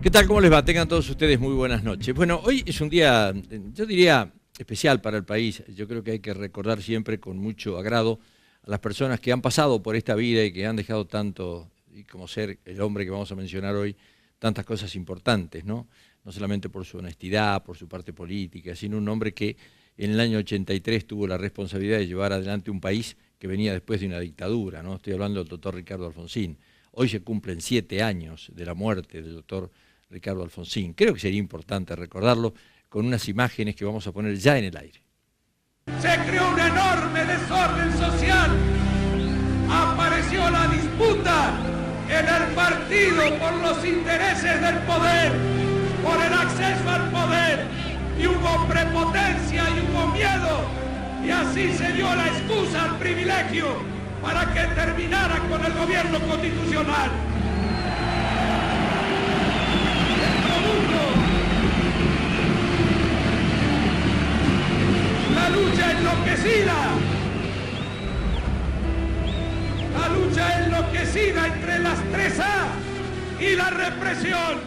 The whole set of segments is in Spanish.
¿Qué tal? ¿Cómo les va? Tengan todos ustedes muy buenas noches. Bueno, hoy es un día, yo diría, especial para el país. Yo creo que hay que recordar siempre con mucho agrado a las personas que han pasado por esta vida y que han dejado tanto, y como ser el hombre que vamos a mencionar hoy, tantas cosas importantes, ¿no? No solamente por su honestidad, por su parte política, sino un hombre que en el año 83 tuvo la responsabilidad de llevar adelante un país que venía después de una dictadura, ¿no? Estoy hablando del doctor Ricardo Alfonsín. Hoy se cumplen 7 años de la muerte del doctor Ricardo Alfonsín. Creo que sería importante recordarlo con unas imágenes que vamos a poner ya en el aire. Se creó un enorme desorden social. Apareció la disputa en el partido por los intereses del poder, por el acceso al poder, y hubo prepotencia y hubo miedo, y así se dio la excusa al privilegio para que terminara con el gobierno constitucional. La lucha enloquecida entre las 3A y la represión.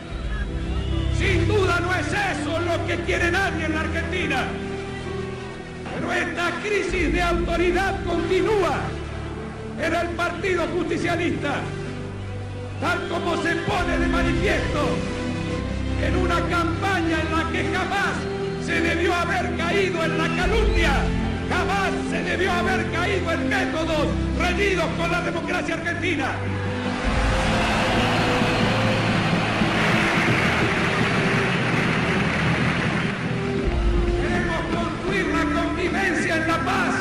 Sin duda no es eso lo que quiere nadie en la Argentina. Pero esta crisis de autoridad continúa en el Partido Justicialista, tal como se pone de manifiesto en una campaña en la que jamás se debió haber caído en la calumnia, jamás se debió haber caído en métodos reñidos con la democracia argentina. Queremos construir la convivencia en la paz.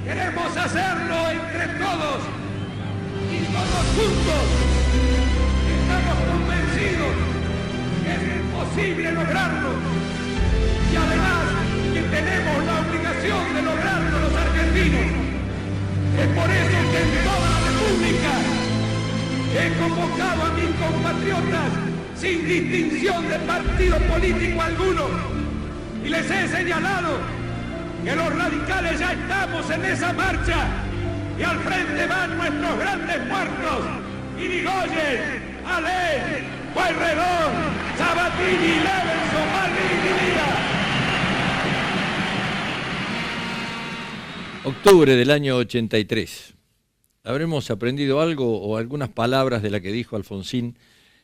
Queremos hacerlo entre todos y todos juntos. Estamos convencidos que es posible lograrlo, y además que tenemos la obligación de lograrlo los argentinos. Es por eso que en toda la República he convocado a mis compatriotas sin distinción de partido político alguno, y les he señalado que los radicales ya estamos en esa marcha, y al frente van nuestros grandes muertos: Irigoyen, Alé, Pueyrredón, Sabatini, Levenson, Malvin y Díaz. Octubre del año 83. ¿Habremos aprendido algo o algunas palabras de la que dijo Alfonsín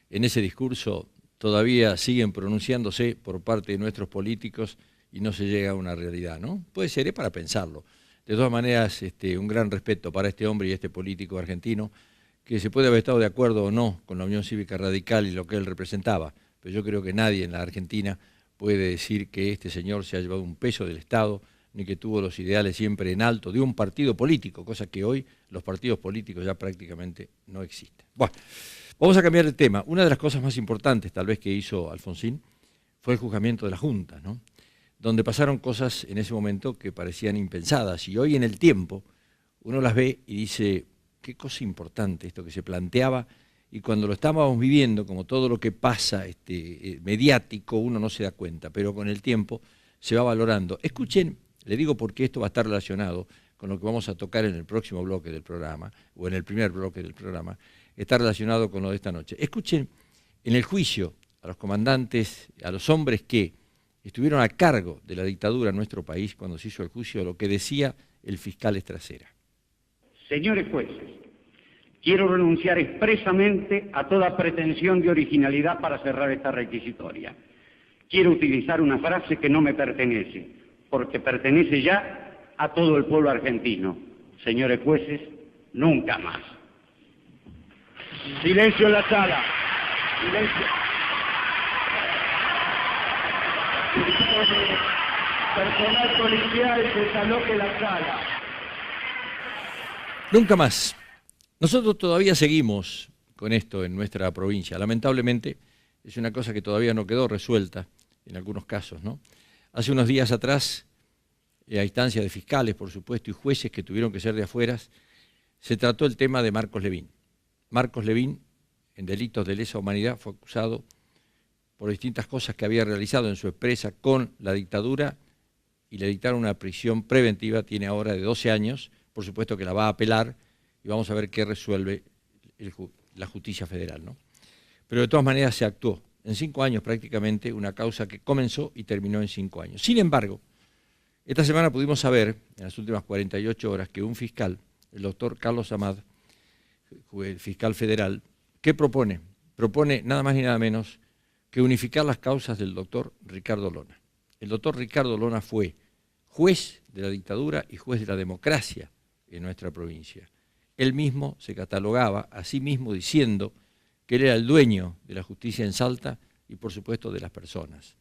en ese discurso todavía siguen pronunciándose por parte de nuestros políticos y no se llega a una realidad, ¿no? Puede ser, para pensarlo. De todas maneras, un gran respeto para este hombre y este político argentino, que se puede haber estado de acuerdo o no con la Unión Cívica Radical y lo que él representaba, pero yo creo que nadie en la Argentina puede decir que este señor se ha llevado un peso del Estado, ni que tuvo los ideales siempre en alto de un partido político, cosa que hoy los partidos políticos ya prácticamente no existen. Bueno, vamos a cambiar de tema. Una de las cosas más importantes tal vez que hizo Alfonsín fue el juzgamiento de la Junta, ¿no? Donde pasaron cosas en ese momento que parecían impensadas, y hoy en el tiempo uno las ve y dice: qué cosa importante esto que se planteaba, y cuando lo estábamos viviendo, como todo lo que pasa mediático, uno no se da cuenta, pero con el tiempo se va valorando. Escuchen, le digo porque esto va a estar relacionado con lo que vamos a tocar en el próximo bloque del programa, o en el primer bloque del programa, está relacionado con lo de esta noche. Escuchen en el juicio a los comandantes, a los hombres que estuvieron a cargo de la dictadura en nuestro país cuando se hizo el juicio, lo que decía el fiscal Estracera. Señores jueces, quiero renunciar expresamente a toda pretensión de originalidad para cerrar esta requisitoria. Quiero utilizar una frase que no me pertenece, porque pertenece ya a todo el pueblo argentino. Señores jueces, nunca más. Silencio en la sala. Silencio. Personal policial, desaloje la sala. Nunca más. Nosotros todavía seguimos con esto en nuestra provincia. Lamentablemente es una cosa que todavía no quedó resuelta en algunos casos, ¿no? Hace unos días atrás, a instancia de fiscales, por supuesto, y jueces que tuvieron que ser de afuera, se trató el tema de Marcos Levín. Marcos Levín, en delitos de lesa humanidad, fue acusado por distintas cosas que había realizado en su empresa con la dictadura, y le dictaron una prisión preventiva, tiene ahora de 12 años, por supuesto que la va a apelar, y vamos a ver qué resuelve la justicia federal, ¿no? pero de todas maneras se actuó. En 5 años prácticamente, una causa que comenzó y terminó en 5 años. Sin embargo, esta semana pudimos saber, en las últimas 48 horas, que un fiscal, el doctor Carlos Amad, el fiscal federal, ¿qué propone? Propone nada más ni nada menos que unificar las causas del doctor Ricardo Lona. El doctor Ricardo Lona fue juez de la dictadura y juez de la democracia en nuestra provincia. Él mismo se catalogaba a sí mismo diciendo que él era el dueño de la justicia en Salta y por supuesto de las personas.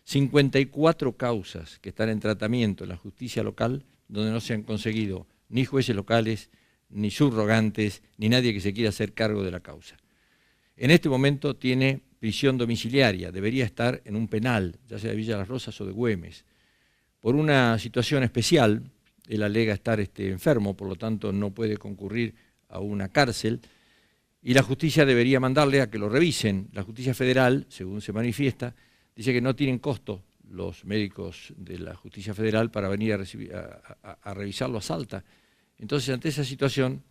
54 causas que están en tratamiento en la justicia local donde no se han conseguido ni jueces locales, ni subrogantes, ni nadie que se quiera hacer cargo de la causa. En este momento tiene prisión domiciliaria, debería estar en un penal, ya sea de Villa Las Rosas o de Güemes. Por una situación especial, él alega estar enfermo, por lo tanto no puede concurrir a una cárcel, y la justicia debería mandarle a que lo revisen. La justicia federal, según se manifiesta, dice que no tienen costo los médicos de la justicia federal para venir a revisarlo a Salta. Entonces, ante esa situación,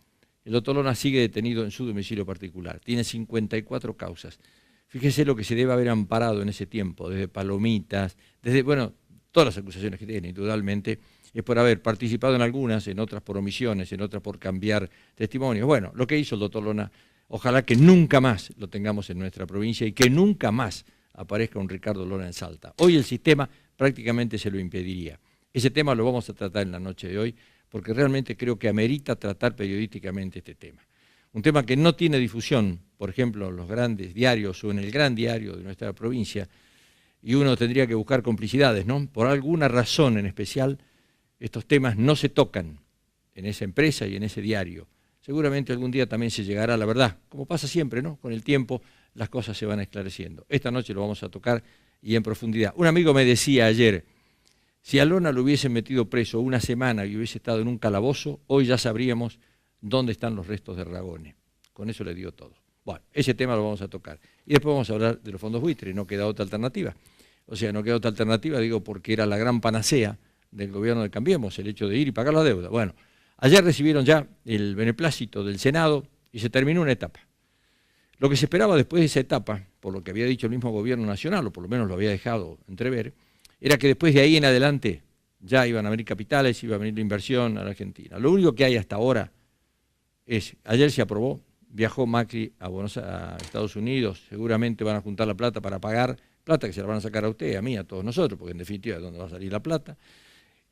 el doctor Lona sigue detenido en su domicilio particular. Tiene 54 causas. Fíjese lo que se debe haber amparado en ese tiempo, desde palomitas, desde, bueno, todas las acusaciones que tiene, indudablemente, es por haber participado en algunas, en otras por omisiones, en otras por cambiar testimonios. Bueno, lo que hizo el doctor Lona, ojalá que nunca más lo tengamos en nuestra provincia y que nunca más aparezca un Ricardo Lona en Salta. Hoy el sistema prácticamente se lo impediría. Ese tema lo vamos a tratar en la noche de hoy, porque realmente creo que amerita tratar periodísticamente este tema. Un tema que no tiene difusión, por ejemplo, en los grandes diarios o en el gran diario de nuestra provincia, y uno tendría que buscar complicidades, ¿no? Por alguna razón en especial, estos temas no se tocan en esa empresa y en ese diario. Seguramente algún día también se llegará a la verdad, como pasa siempre, ¿no? Con el tiempo las cosas se van esclareciendo. Esta noche lo vamos a tocar y en profundidad. Un amigo me decía ayer, si a Lona lo hubiesen metido preso una semana y hubiese estado en un calabozo, hoy ya sabríamos dónde están los restos de Ragone. Con eso le dio todo. Bueno, ese tema lo vamos a tocar. Y después vamos a hablar de los fondos buitres, no queda otra alternativa. O sea, no queda otra alternativa, digo, porque era la gran panacea del gobierno de Cambiemos, el hecho de ir y pagar la deuda. Bueno, ayer recibieron ya el beneplácito del Senado y se terminó una etapa. Lo que se esperaba después de esa etapa, por lo que había dicho el mismo gobierno nacional, o por lo menos lo había dejado entrever, era que después de ahí en adelante ya iban a venir capitales, iba a venir la inversión a la Argentina. Lo único que hay hasta ahora es, ayer se aprobó, viajó Macri a Estados Unidos, seguramente van a juntar la plata para pagar, plata que se la van a sacar a usted, a mí, a todos nosotros, porque en definitiva es donde va a salir la plata.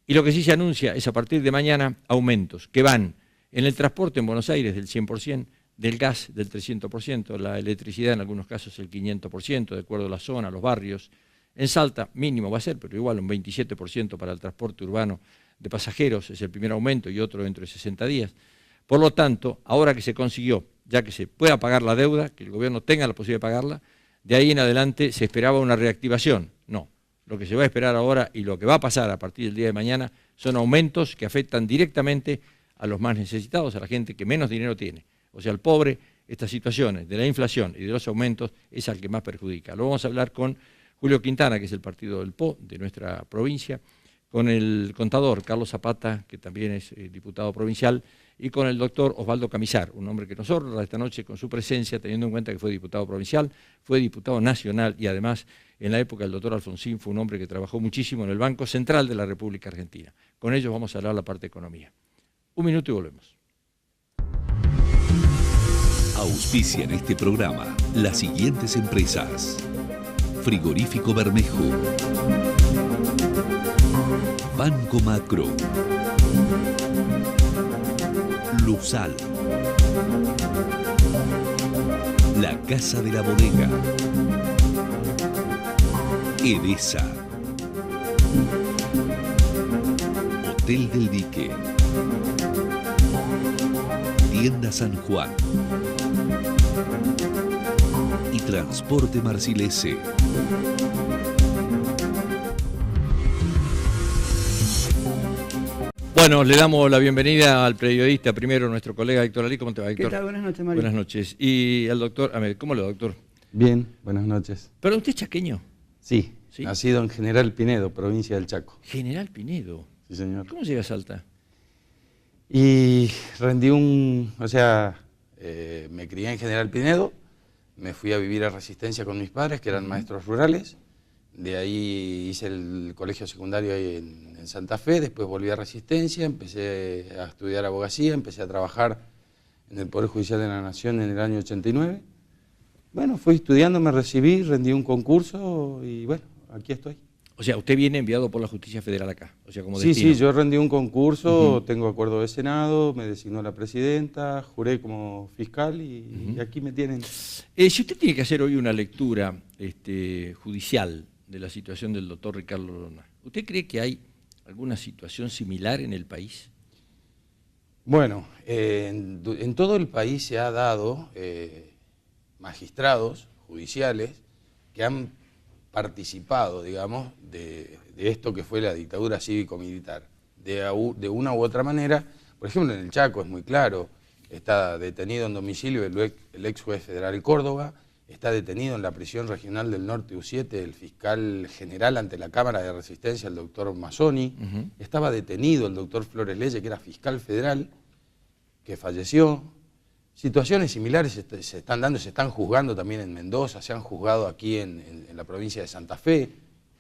Y lo que sí se anuncia es a partir de mañana aumentos que van en el transporte en Buenos Aires del 100%, del gas del 300%, la electricidad en algunos casos el 500%, de acuerdo a la zona, los barrios. En Salta mínimo va a ser, pero igual un 27% para el transporte urbano de pasajeros, es el primer aumento y otro dentro de 60 días. Por lo tanto, ahora que se consiguió, ya que se pueda pagar la deuda, que el gobierno tenga la posibilidad de pagarla, de ahí en adelante se esperaba una reactivación. No, lo que se va a esperar ahora y lo que va a pasar a partir del día de mañana son aumentos que afectan directamente a los más necesitados, a la gente que menos dinero tiene. O sea, al pobre, estas situaciones de la inflación y de los aumentos es al que más perjudica. Lo vamos a hablar con Julio Quintana, que es el partido del PO de nuestra provincia, con el contador Carlos Zapata, que también es diputado provincial, y con el doctor Osvaldo Camisar, un hombre que nos honra esta noche con su presencia, teniendo en cuenta que fue diputado provincial, fue diputado nacional y además en la época del doctor Alfonsín fue un hombre que trabajó muchísimo en el Banco Central de la República Argentina. Con ellos vamos a hablar la parte de economía. Un minuto y volvemos. Auspician este programa las siguientes empresas: Frigorífico Bermejo, Banco Macro, Luzal, La Casa de la Bodega, Edesa, Hotel del Dique, Tienda San Juan y Transporte Marcilese. Bueno, le damos la bienvenida al periodista, primero nuestro colega Héctor Ali. ¿Cómo te va, Héctor? ¿Qué tal? Buenas noches, Mario. Buenas noches. Y al doctor, a ver, ¿cómo le va, doctor? Bien, buenas noches. ¿Pero usted es chaqueño? Sí, ¿Sí? nacido en General Pinedo, provincia del Chaco. General Pinedo. Sí, señor. ¿Cómo llega a Salta? Y rendí me crié en General Pinedo, me fui a vivir a Resistencia con mis padres, que eran maestros rurales. De ahí hice el colegio secundario ahí en Santa Fe, después volví a Resistencia, empecé a estudiar abogacía, empecé a trabajar en el Poder Judicial de la Nación en el año 89. Bueno, fui estudiando, me recibí, rendí un concurso y bueno, aquí estoy. O sea, usted viene enviado por la Justicia Federal acá, o sea, como Sí, destino. sí, yo rendí un concurso, tengo acuerdo de Senado, me designó la presidenta, juré como fiscal y aquí me tienen. Si usted tiene que hacer hoy una lectura judicial de la situación del doctor Ricardo Lona, ¿usted cree que hay alguna situación similar en el país? Bueno, en todo el país se ha dado magistrados judiciales que han participado, digamos, de esto que fue la dictadura cívico-militar. De una u otra manera, por ejemplo, en el Chaco es muy claro, está detenido en domicilio el ex juez federal Córdoba, está detenido en la prisión regional del Norte U7 el fiscal general ante la Cámara de Resistencia, el doctor Mazzoni, estaba detenido el doctor Flores Leye, que era fiscal federal, que falleció. Situaciones similares se están dando, se están juzgando también en Mendoza, se han juzgado aquí en la provincia de Santa Fe,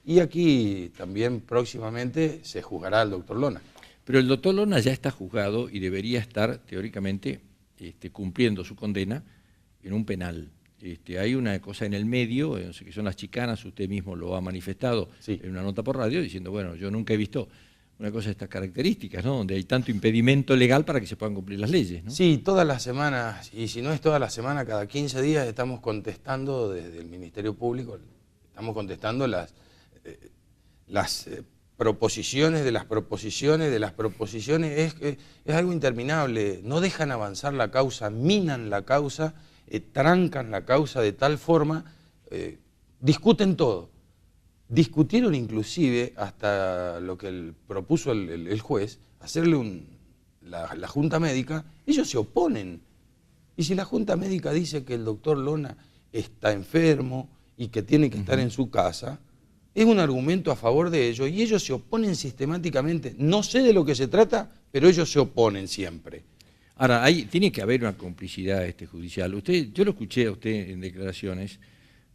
y aquí también próximamente se juzgará al doctor Lona. Pero el doctor Lona ya está juzgado y debería estar, teóricamente, cumpliendo su condena en un penal. Hay una cosa en el medio, que son las chicanas, usted mismo lo ha manifestado en una nota por radio, diciendo, bueno, yo nunca he visto una cosa de estas características, ¿no? Donde hay tanto impedimento legal para que se puedan cumplir las leyes, ¿no? Sí, todas las semanas, y si no es toda la semana, cada 15 días estamos contestando desde el Ministerio Público, estamos contestando las proposiciones de las proposiciones de las proposiciones. Es algo interminable, no dejan avanzar la causa, minan la causa, trancan la causa de tal forma, discuten todo. Discutieron inclusive hasta lo que propuso el juez, hacerle la Junta Médica. Ellos se oponen. Y si la Junta Médica dice que el doctor Lona está enfermo y que tiene que estar en su casa, es un argumento a favor de ellos y ellos se oponen sistemáticamente. No sé de lo que se trata, pero ellos se oponen siempre. Ahora, tiene que haber una complicidad judicial. Yo lo escuché a usted en declaraciones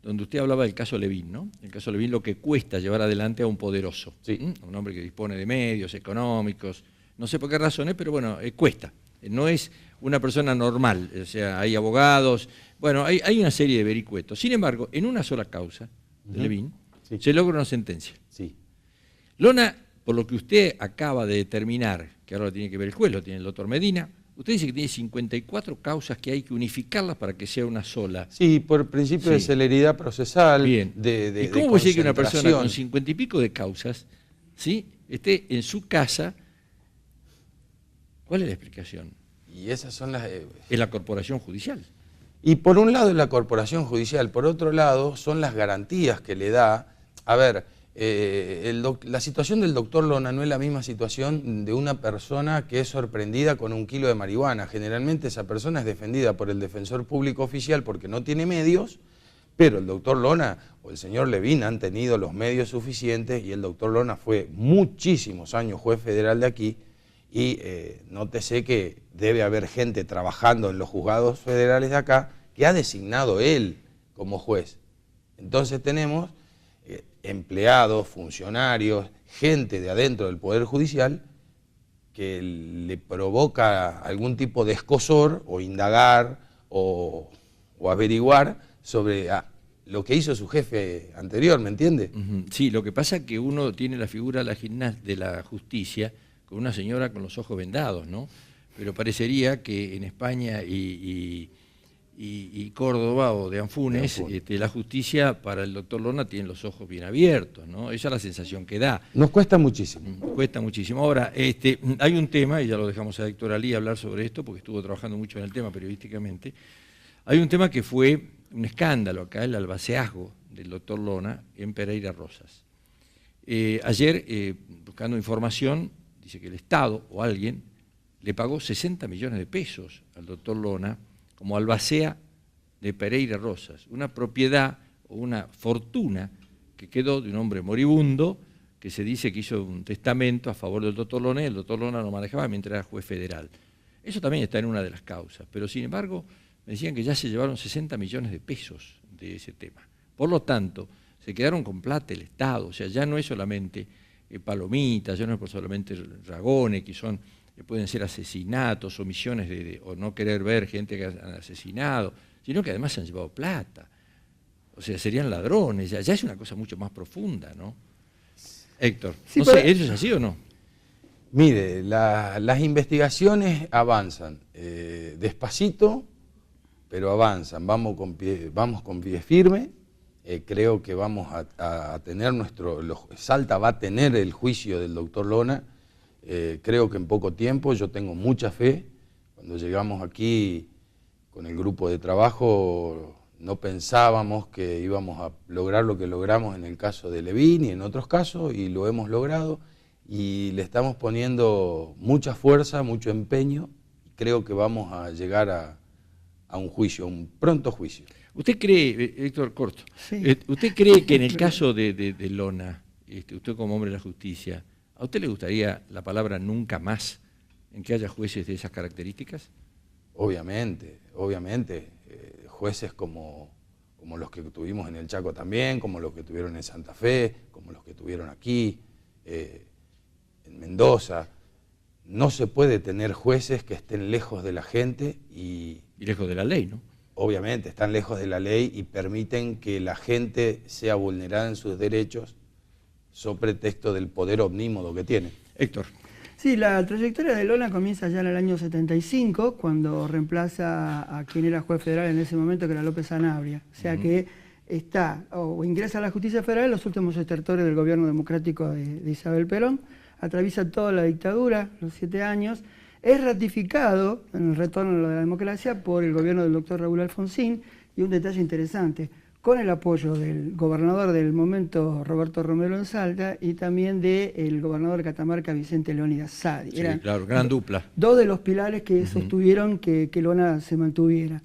donde usted hablaba del caso Levin, ¿no? El caso Levin, lo que cuesta llevar adelante a un poderoso, a un hombre que dispone de medios económicos, no sé por qué razones, pero bueno, cuesta. No es una persona normal, o sea, hay abogados, bueno, hay una serie de vericuetos. Sin embargo, en una sola causa de Levin, se logra una sentencia. Lona, por lo que usted acaba de determinar, que ahora lo tiene que ver el juez, lo tiene el doctor Medina, usted dice que tiene 54 causas que hay que unificarlas para que sea una sola. Sí, por principio de celeridad procesal. Bien. ¿Y cómo puede ser que una persona con 50 y pico de causas esté en su casa? ¿Cuál es la explicación? Y esas son las... Es la corporación judicial. Y por un lado es la corporación judicial, por otro lado son las garantías que le da. A ver, la situación del doctor Lona no es la misma situación de una persona que es sorprendida con 1 kilo de marihuana. Generalmente esa persona es defendida por el defensor público oficial porque no tiene medios, pero el doctor Lona o el señor Levin han tenido los medios suficientes y el doctor Lona fue muchísimos años juez federal de aquí y nótese que debe haber gente trabajando en los juzgados federales de acá que ha designado él como juez. Entonces tenemos empleados, funcionarios, gente de adentro del Poder Judicial que le provoca algún tipo de escozor o indagar o averiguar sobre lo que hizo su jefe anterior, ¿me entiende? Sí, lo que pasa es que uno tiene la figura de la justicia con una señora con los ojos vendados, ¿no? Pero parecería que en España y Córdoba o de Anfunes, la justicia para el doctor Lona tiene los ojos bien abiertos, ¿no? Esa es la sensación que da. Nos cuesta muchísimo. Cuesta muchísimo. Ahora, hay un tema, y ya lo dejamos a Héctor Alí hablar sobre esto, porque estuvo trabajando mucho en el tema periodísticamente. Hay un tema que fue un escándalo acá, el albaceazgo del doctor Lona en Pereira Rosas. Ayer, buscando información, dice que el Estado o alguien le pagó 60 millones de pesos al doctor Lona como albacea de Pereira Rosas, una propiedad o una fortuna que quedó de un hombre moribundo que se dice que hizo un testamento a favor del doctor Lona y el doctor Lona lo manejaba mientras era juez federal. Eso también está en una de las causas, pero sin embargo me decían que ya se llevaron 60 millones de pesos de ese tema. Por lo tanto, se quedaron con plata el Estado, o sea, ya no es solamente palomitas, ya no es solamente ragones, que son, pueden ser asesinatos, omisiones o no querer ver gente que han asesinado, sino que además se han llevado plata. O sea, serían ladrones, ya es una cosa mucho más profunda, ¿no? Héctor, Sí, no sé, ¿eso es así o no? Mire, las investigaciones avanzan despacito, pero avanzan. Vamos con pie firme. Creo que vamos a tener Salta va a tener el juicio del doctor Lona. Creo que en poco tiempo. Yo tengo mucha fe. Cuando llegamos aquí con el grupo de trabajo, no pensábamos que íbamos a lograr lo que logramos en el caso de Levín y en otros casos, y lo hemos logrado. Y le estamos poniendo mucha fuerza, mucho empeño. Creo que vamos a llegar a un juicio, un pronto juicio. ¿Usted cree, Héctor, corto, Sí. ¿Usted cree que en el caso de Lona, usted como hombre de la justicia, ¿a usted le gustaría la palabra nunca más en que haya jueces de esas características? Obviamente, jueces como los que tuvimos en el Chaco también, como los que tuvieron en Santa Fe, como los que tuvieron aquí, en Mendoza. No se puede tener jueces que estén lejos de la gente y lejos de la ley, ¿no? Obviamente, están lejos de la ley y permiten que la gente sea vulnerada en sus derechos sobre pretexto del poder omnímodo que tiene. Héctor. Sí, la trayectoria de Lona comienza ya en el año 75, cuando reemplaza a quien era juez federal en ese momento, que era López Sanabria. O sea que está, o ingresa a la justicia federal en los últimos estertores del gobierno democrático de Isabel Perón, atraviesa toda la dictadura, los 7 años, es ratificado en el retorno a la democracia por el gobierno del doctor Raúl Alfonsín, y un detalle interesante, con el apoyo del gobernador del momento, Roberto Romero en Salta, y también del gobernador de Catamarca, Vicente Leónidas Sadi. Sí, claro, gran dupla. Dos de los pilares que sostuvieron que Lona se mantuviera.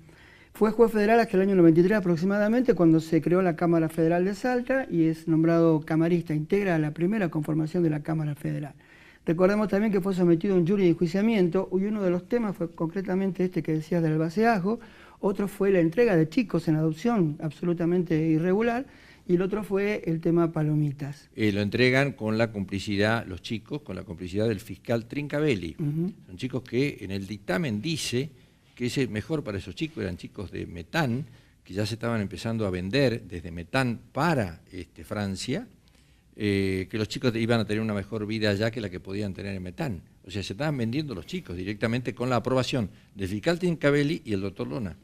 Fue juez federal hasta el año 93 aproximadamente, cuando se creó la Cámara Federal de Salta y es nombrado camarista, integra la primera conformación de la Cámara Federal. Recordemos también que fue sometido a un jury de enjuiciamiento, y uno de los temas fue concretamente este que decías del albaceajo, otro fue la entrega de chicos en adopción absolutamente irregular, y el otro fue el tema palomitas. Lo entregan con la complicidad, los chicos, con la complicidad del fiscal Trincavelli. Son chicos que en el dictamen dice que es mejor para esos chicos, eran chicos de Metán, que ya se estaban empezando a vender desde Metán para Francia, que los chicos iban a tener una mejor vida allá que la que podían tener en Metán. O sea, se estaban vendiendo los chicos directamente con la aprobación del fiscal Trincavelli y el doctor Lona.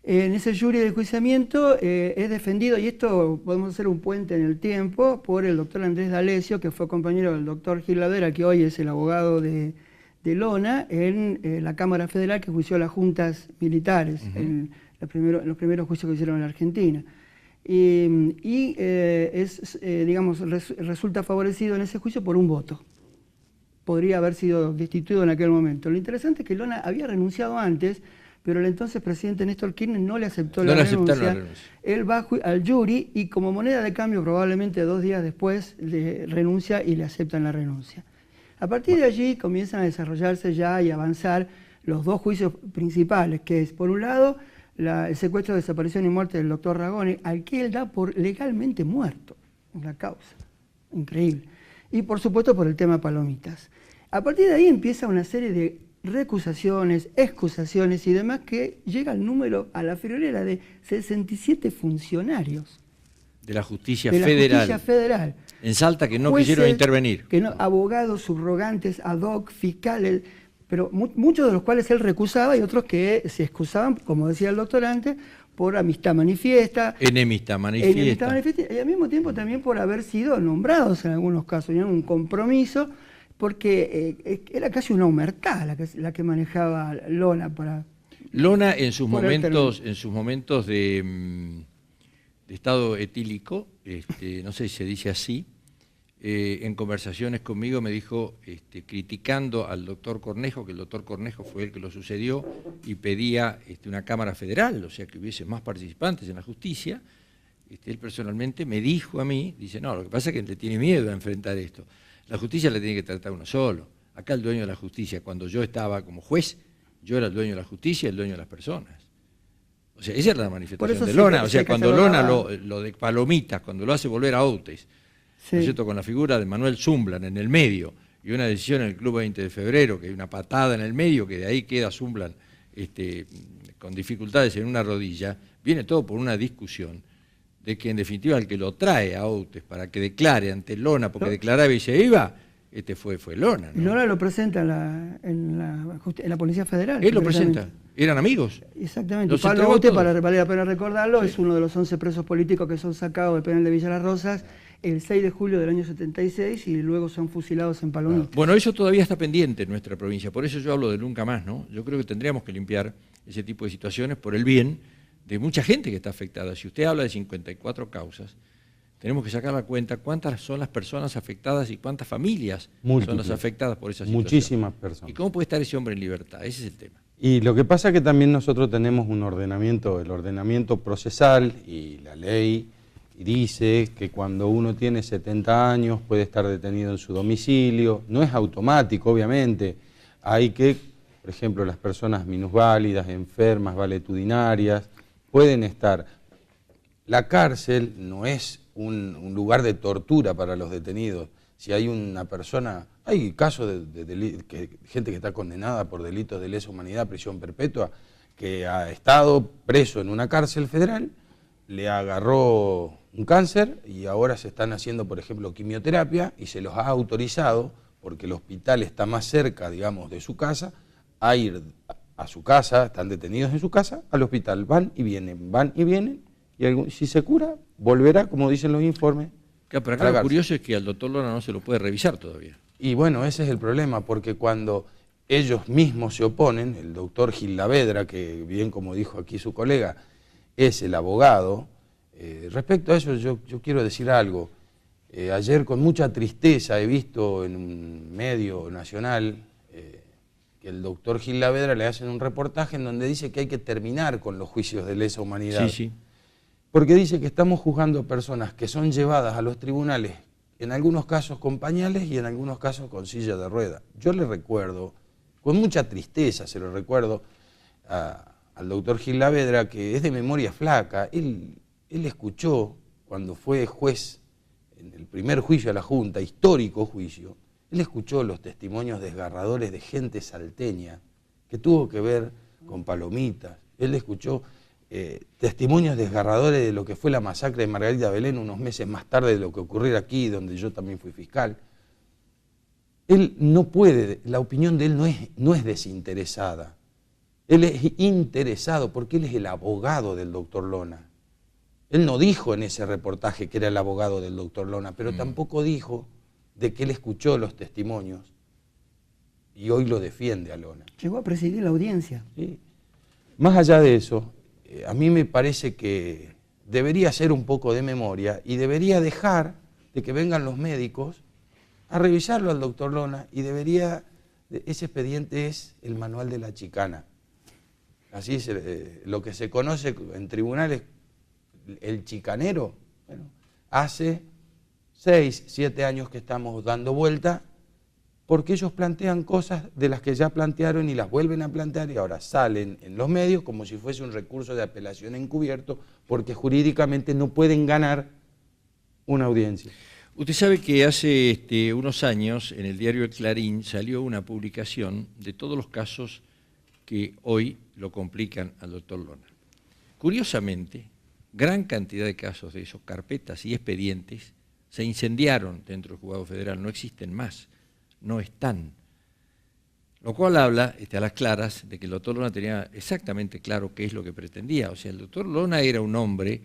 En ese jury de enjuiciamiento es defendido, y esto podemos hacer un puente en el tiempo, por el doctor Andrés D'Alessio, que fue compañero del doctor Gil Ladera, que hoy es el abogado de Lona, en la Cámara Federal, que juició a las juntas militares en los primeros juicios que hicieron en la Argentina. Digamos, resulta favorecido en ese juicio por un voto. Podría haber sido destituido en aquel momento. Lo interesante es que Lona había renunciado antes, pero el entonces presidente Néstor Kirchner no le aceptó la renuncia. Él va al jury y, como moneda de cambio, probablemente 2 días después le renuncia y le aceptan la renuncia. A partir de allí comienzan a desarrollarse ya y avanzar los 2 juicios principales, que es, por un lado, el secuestro, desaparición y muerte del doctor Ragone, al que él da por legalmente muerto en la causa. Increíble. Y, por supuesto, por el tema palomitas. A partir de ahí empieza una serie de recusaciones, excusaciones y demás, que llega al número, a la friolera de 67 funcionarios de la justicia de federal. La justicia federal. En Salta, que no Jueces, quisieron intervenir. Que no, abogados, subrogantes, ad hoc, fiscales, pero muchos de los cuales él recusaba, y otros que se excusaban, como decía el doctor antes, por amistad manifiesta. Enemistad manifiesta. Y al mismo tiempo también por haber sido nombrados en algunos casos, tenían un compromiso, porque era casi una omertad la que manejaba Lona para... Lona en sus momentos de estado etílico, no sé si se dice así, en conversaciones conmigo me dijo, criticando al doctor Cornejo, que el doctor Cornejo fue el que lo sucedió, y pedía una Cámara Federal, o sea, que hubiese más participantes en la justicia. Él personalmente me dijo a mí, dice, no, lo que pasa es que le tiene miedo a enfrentar esto. La justicia la tiene que tratar uno solo. Acá el dueño de la justicia, cuando yo estaba como juez, yo era el dueño de la justicia y el dueño de las personas. O sea, esa era la manifestación eso de sí Lona. que- O sea, sí que cuando se lo Lona daba. lo de Palomitas, cuando lo hace volver a Outes, Sí. ¿no es cierto?, con la figura de Manuel Zumblan en el medio, y una decisión en el Club 20 de Febrero, que hay una patada en el medio, que de ahí queda Zumblan con dificultades en una rodilla, viene todo por una discusión de que en definitiva el que lo trae a Outes para que declare ante Lona, porque declaraba y se iba, fue Lona, Y ¿no? Lona lo presenta en la Policía Federal. Él lo concretamente. presenta, eran amigos. Exactamente. Los Pablo entregó Outes, todos. vale la pena recordarlo, es uno de los 11 presos políticos que son sacados del penal de Villa Las Rosas el 6 de julio del año 76 y luego son fusilados en Palomita. Bueno, eso todavía está pendiente en nuestra provincia, por eso yo hablo de nunca más, ¿no? Yo creo que tendríamos que limpiar ese tipo de situaciones por el bien de mucha gente que está afectada. Si usted habla de 54 causas, tenemos que sacar la cuenta cuántas son las personas afectadas y cuántas familias son las Múltiples. afectadas por esa situación. Muchísimas personas. ¿Y cómo puede estar ese hombre en libertad? Ese es el tema. Y lo que pasa es que también nosotros tenemos un ordenamiento, el ordenamiento procesal y la ley dice que cuando uno tiene 70 años puede estar detenido en su domicilio. No es automático, obviamente. Hay que, por ejemplo, las personas minusválidas, enfermas, valetudinarias, pueden estar. La cárcel no es un lugar de tortura para los detenidos. Si hay una persona, hay casos de gente que está condenada por delitos de lesa humanidad, prisión perpetua, que ha estado preso en una cárcel federal, le agarró un cáncer y ahora se están haciendo, por ejemplo, quimioterapia y se los ha autorizado, porque el hospital está más cerca, digamos, de su casa, a ir a su casa, están detenidos en su casa, al hospital, van y vienen, y si se cura, volverá, como dicen los informes. Claro, pero a acá la lo cárcel. curioso es que al doctor Lona no se lo puede revisar todavía. Y bueno, ese es el problema, porque cuando ellos mismos se oponen, el doctor Gil Lavedra, que bien como dijo aquí su colega, es el abogado, respecto a eso yo quiero decir algo. Ayer con mucha tristeza he visto en un medio nacional que el doctor Gil Lavedra le hacen un reportaje en donde dice que hay que terminar con los juicios de lesa humanidad. Sí, sí. Porque dice que estamos juzgando personas que son llevadas a los tribunales, en algunos casos con pañales y en algunos casos con silla de rueda. Yo le recuerdo, con mucha tristeza se lo recuerdo al doctor Gil Lavedra, que es de memoria flaca. Él escuchó, cuando fue juez en el primer juicio a la Junta, histórico juicio, él escuchó los testimonios desgarradores de gente salteña que tuvo que ver con palomitas. Él escuchó testimonios desgarradores de lo que fue la masacre de Margarita Belén unos meses más tarde de lo que ocurrió aquí, donde yo también fui fiscal. Él no puede, la opinión de él no es desinteresada. Él es interesado porque él es el abogado del doctor Lona. Él no dijo en ese reportaje que era el abogado del doctor Lona, pero tampoco dijo de que él escuchó los testimonios y hoy lo defiende a Lona. Llegó a presidir la audiencia. ¿Sí? Más allá de eso, a mí me parece que debería hacer un poco de memoria y debería dejar de que vengan los médicos a revisarlo al doctor Lona y ese expediente es el manual de la chicana. Así es lo que se conoce en tribunales, el chicanero. Bueno, hace 6, 7 años que estamos dando vuelta porque ellos plantean cosas de las que ya plantearon y las vuelven a plantear y ahora salen en los medios como si fuese un recurso de apelación encubierto porque jurídicamente no pueden ganar una audiencia. Usted sabe que hace unos años en el diario El Clarín salió una publicación de todos los casos que hoy lo complican al doctor Lona. Curiosamente, gran cantidad de casos de esos, carpetas y expedientes, se incendiaron dentro del Juzgado Federal, no existen más, no están. Lo cual habla a las claras de que el doctor Lona tenía exactamente claro qué es lo que pretendía. O sea, el doctor Lona era un hombre,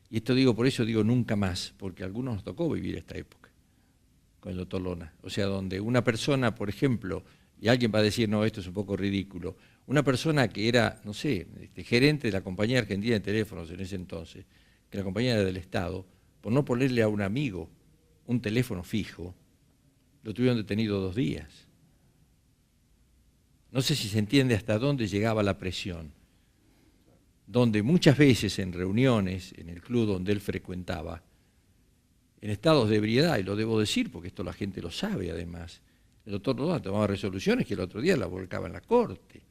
y esto digo, por eso digo nunca más, porque a algunos nos tocó vivir esta época con el doctor Lona. O sea, donde una persona, por ejemplo, y alguien va a decir, no, esto es un poco ridículo, una persona que era, no sé, gerente de la Compañía Argentina de Teléfonos en ese entonces, que la compañía era del Estado, por no ponerle a un amigo un teléfono fijo, lo tuvieron detenido 2 días. No sé si se entiende hasta dónde llegaba la presión, donde muchas veces en reuniones, en el club donde él frecuentaba, en estados de ebriedad, y lo debo decir porque esto la gente lo sabe además, el doctor Lona tomaba resoluciones que el otro día la volcaba en la corte.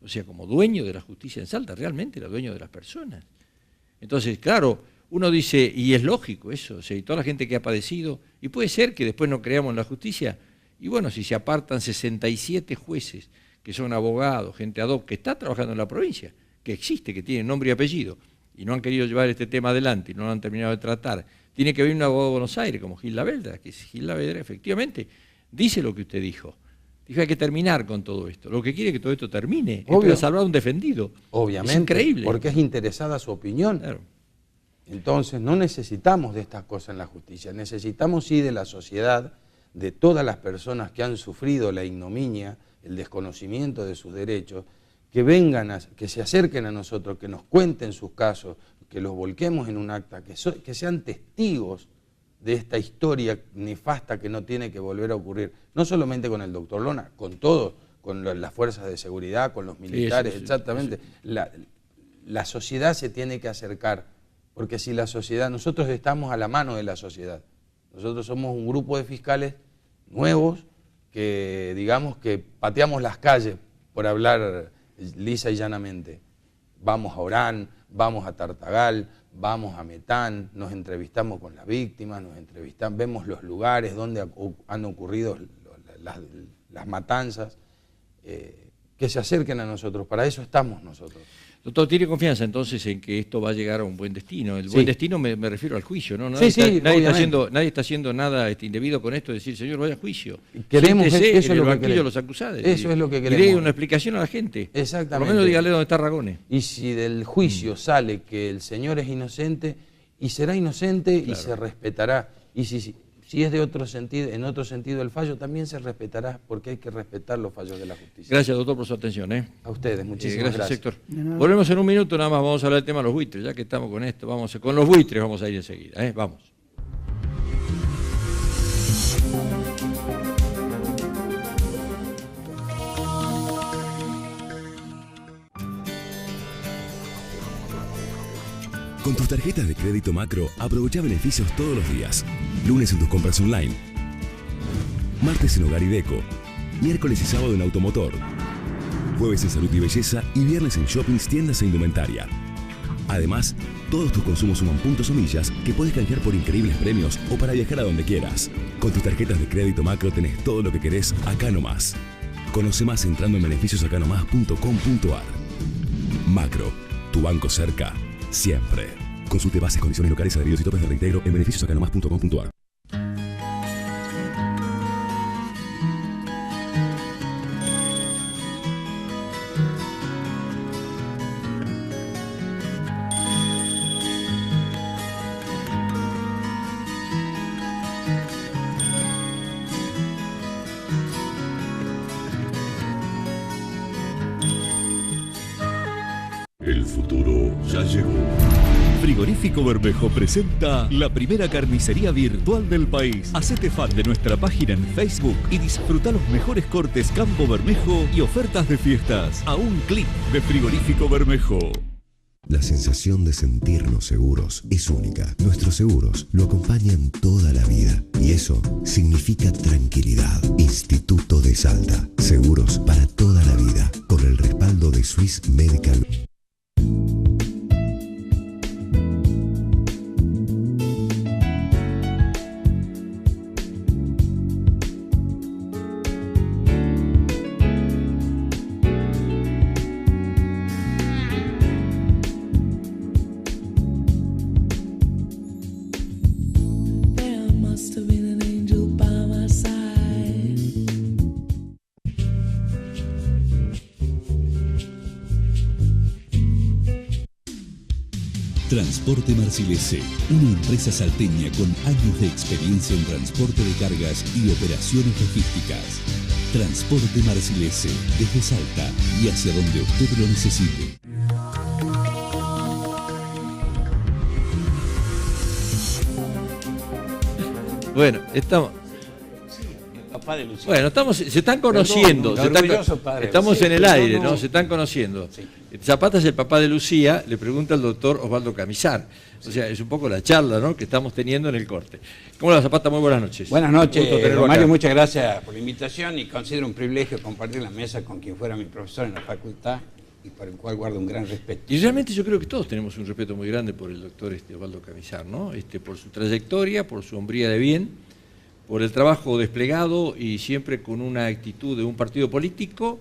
O sea, como dueño de la justicia en Salta, realmente era dueño de las personas. Entonces, claro, uno dice, y es lógico eso, o sea, y toda la gente que ha padecido, y puede ser que después no creamos en la justicia, y bueno, si se apartan 67 jueces, que son abogados, gente ad hoc, que está trabajando en la provincia, que existe, que tiene nombre y apellido, y no han querido llevar este tema adelante, y no lo han terminado de tratar, tiene que venir un abogado de Buenos Aires, como Gil Lavedra, que Gil Lavedra efectivamente dice lo que usted dijo. Dijo, hay que terminar con todo esto. Lo que quiere es que todo esto termine, es para salvar a un defendido. Obviamente, es increíble. Porque es interesada su opinión. Claro. Entonces no necesitamos de estas cosas en la justicia, necesitamos sí de la sociedad, de todas las personas que han sufrido la ignominia, el desconocimiento de sus derechos, que vengan, que se acerquen a nosotros, que nos cuenten sus casos, que los volquemos en un acta, que sean testigos de esta historia nefasta que no tiene que volver a ocurrir, no solamente con el doctor Lona, con todos, con las fuerzas de seguridad, con los militares, sí, exactamente. Sí. La sociedad se tiene que acercar, porque si la sociedad, nosotros estamos a la mano de la sociedad, nosotros somos un grupo de fiscales nuevos que, digamos, que pateamos las calles, por hablar lisa y llanamente. Vamos a Orán, vamos a Tartagal, vamos a Metán, nos entrevistamos con las víctimas, vemos los lugares donde han ocurrido las matanzas, que se acerquen a nosotros, para eso estamos nosotros. Doctor, ¿tiene confianza entonces en que esto va a llegar a un buen destino? El buen destino me refiero al juicio, ¿no? Nadie está haciendo nada indebido con esto de decir, señor, vaya a juicio. Queremos eso es en el lo que banquillo queremos. de los acusados. Eso es lo que queremos. Y dé una explicación a la gente. Exactamente. Por lo menos dígale dónde está Ragone. Y si del juicio sale que el señor es inocente, y será inocente, claro, y se respetará. Y si es de otro sentido, en otro sentido el fallo, también se respetará, porque hay que respetar los fallos de la justicia. Gracias, doctor, por su atención. A ustedes, muchísimas gracias. Héctor. Volvemos en un minuto, nada más vamos a hablar del tema de los buitres, ya que estamos con esto, con los buitres vamos a ir enseguida, vamos. Con tus tarjetas de crédito Macro, aprovecha beneficios todos los días. Lunes en tus compras online, martes en Hogar y Deco, miércoles y sábado en Automotor, jueves en Salud y Belleza y viernes en shoppings, tiendas e indumentaria. Además, todos tus consumos suman puntos o millas que puedes canjear por increíbles premios o para viajar a donde quieras. Con tus tarjetas de crédito Macro tenés todo lo que querés acá nomás. Conoce más entrando en beneficiosacanomas.com.ar. Macro, tu banco cerca, siempre. Consulte bases, condiciones locales, adheridos y topes de reintegro en beneficiosacanomas.com.ar. El futuro ya llegó. Frigorífico Bermejo presenta la primera carnicería virtual del país. Hacete fan de nuestra página en Facebook y disfruta los mejores cortes Campo Bermejo y ofertas de fiestas a un clic de Frigorífico Bermejo. La sensación de sentirnos seguros es única. Nuestros seguros lo acompañan toda la vida y eso significa tranquilidad. Instituto de Salta. Seguros para toda la vida con el respaldo de Swiss Medical. Transporte Marcilese, una empresa salteña con años de experiencia en transporte de cargas y operaciones logísticas. Transporte Marcilese, desde Salta y hacia donde usted lo necesite. Bueno, estamos... papá de Lucía. Bueno, se están conociendo. Estamos en el aire, ¿no? Se están conociendo. Sí. Zapata es el papá de Lucía, le pregunta al doctor Osvaldo Camisar. O sea, es un poco la charla, ¿no?, que estamos teniendo en el corte. ¿Cómo le va, Zapata? Muy buenas noches. Buenas noches, Un gusto tenerlo Mario, acá. muchas gracias por la invitación y considero un privilegio compartir la mesa con quien fuera mi profesor en la facultad y por el cual guardo un gran respeto. Y realmente yo creo que todos tenemos un respeto muy grande por el doctor Osvaldo Camisar, ¿no? Por su trayectoria, por su hombría de bien, por el trabajo desplegado y siempre con una actitud de un partido político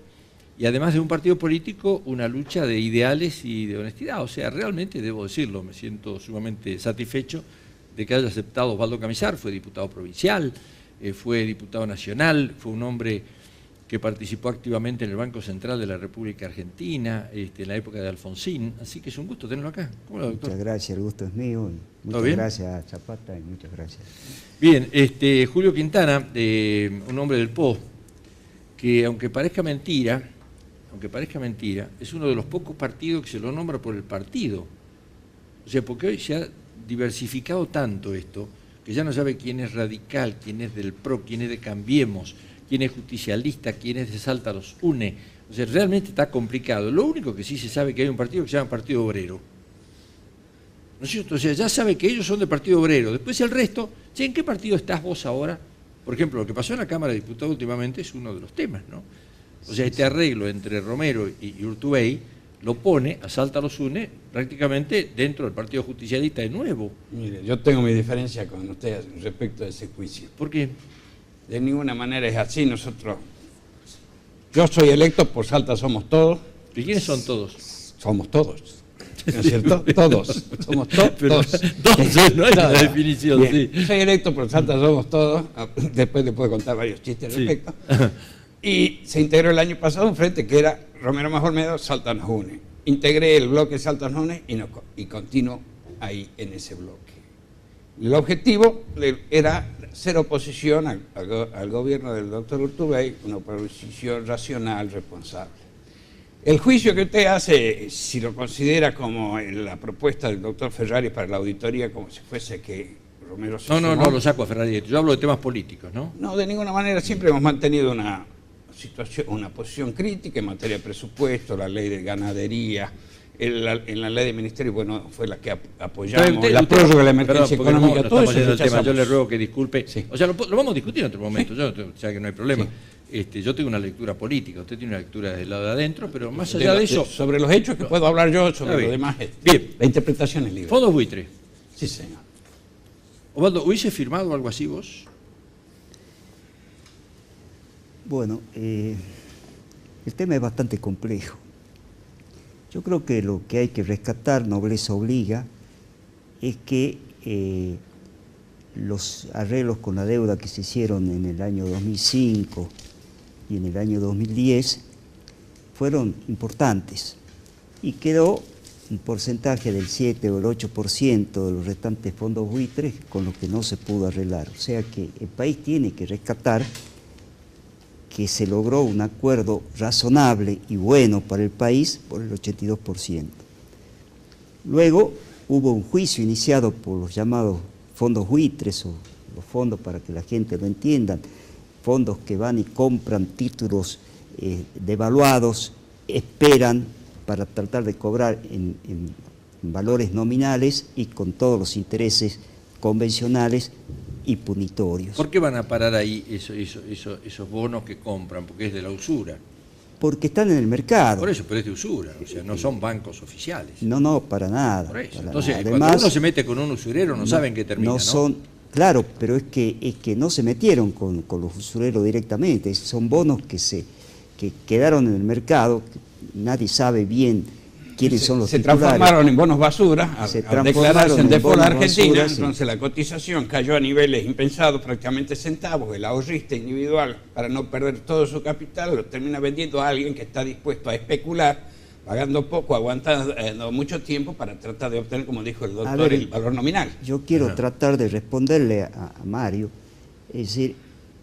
y además de un partido político, una lucha de ideales y de honestidad. O sea, realmente debo decirlo, me siento sumamente satisfecho de que haya aceptado Osvaldo Camisar. Fue diputado provincial, fue diputado nacional, fue un hombre que participó activamente en el Banco Central de la República Argentina, en la época de Alfonsín, así que es un gusto tenerlo acá. ¿Cómo le va, doctor? Muchas gracias, el gusto es mío. Y muchas gracias a Zapata y muchas gracias. Bien, Julio Quintana, un hombre del PO, que aunque parezca mentira, es uno de los pocos partidos que se lo nombra por el partido. O sea, porque hoy se ha diversificado tanto esto, que ya no sabe quién es radical, quién es del PRO, quién es de Cambiemos, quién es justicialista, quién es de Salta los une. O sea, realmente está complicado. Lo único que sí se sabe que hay un partido que se llama Partido Obrero. ¿No es cierto? O sea, ya sabe que ellos son del Partido Obrero. Después el resto, che, ¿en qué partido estás vos ahora? Por ejemplo, lo que pasó en la Cámara de Diputados últimamente es uno de los temas, ¿no? O sea, este arreglo entre Romero y Urtubey lo pone, a Salta los une, prácticamente dentro del Partido Justicialista de nuevo. Mire, yo tengo mi diferencia con usted respecto a ese juicio. ¿Por qué? De ninguna manera es así. Yo soy electo por Salta Somos Todos. ¿Y quiénes son todos? Somos todos. ¿No es cierto? Todos. Somos todos. Todos, no es la definición, bien. Sí. Soy electo por Salta Somos Todos. Después le puedo contar varios chistes al respecto. Y se integró el año pasado un frente que era Romero más Olmedo, Salta nos une. Integré el bloque Salta nos une y continuo ahí en ese bloque. El objetivo era ser oposición al gobierno del doctor Urtubey, una oposición racional, responsable. El juicio que usted hace, si lo considera como la propuesta del doctor Ferrari para la auditoría, como si fuese que Romero se No lo saco a Ferrari, yo hablo de temas políticos, ¿no? No, de ninguna manera, siempre hemos mantenido una posición crítica en materia de presupuesto, la ley de ganadería, en la ley de ministerio, bueno, fue la que apoyamos, la prórroga de la emergencia económica, todo eso rechazamos. Yo le ruego que disculpe, sí. O sea, lo vamos a discutir en otro momento, sí. O sea que no hay problema. Sí. Yo tengo una lectura política, usted tiene una lectura del lado de adentro, pero más allá de eso... Sobre los hechos que puedo hablar yo, sobre lo demás, bien. La interpretación es libre. Fondos buitre. Sí, señor. Osvaldo, ¿hubiese firmado algo así vos? Bueno, el tema es bastante complejo. Yo creo que lo que hay que rescatar, nobleza obliga, es que los arreglos con la deuda que se hicieron en el año 2005 y en el año 2010 fueron importantes y quedó un porcentaje del 7 o el 8% de los restantes fondos buitres con los que no se pudo arreglar. O sea que el país tiene que rescatar que se logró un acuerdo razonable y bueno para el país por el 82%. Luego hubo un juicio iniciado por los llamados fondos buitres, o los fondos, para que la gente lo entienda, fondos que van y compran títulos devaluados, esperan para tratar de cobrar en valores nominales y con todos los intereses convencionales y punitorios. ¿Por qué van a parar ahí esos bonos que compran? Porque es de la usura. Porque están en el mercado. Por eso, pero es de usura, o sea, no son bancos oficiales. No, para nada. Por eso. Para Entonces, nada. cuando Además, uno se mete con un usurero, no saben qué termina, ¿no? Claro, pero es que no se metieron con los usureros directamente, son bonos que quedaron en el mercado, nadie sabe bien quiénes son los titulares. Se transformaron en bonos basura al declararse en default Argentina, entonces la cotización cayó a niveles impensados, prácticamente centavos. El ahorrista individual, para no perder todo su capital, lo termina vendiendo a alguien que está dispuesto a especular, pagando poco, aguantando mucho tiempo para tratar de obtener, como dijo el doctor, el valor nominal. Yo quiero tratar de responderle a Mario, es decir,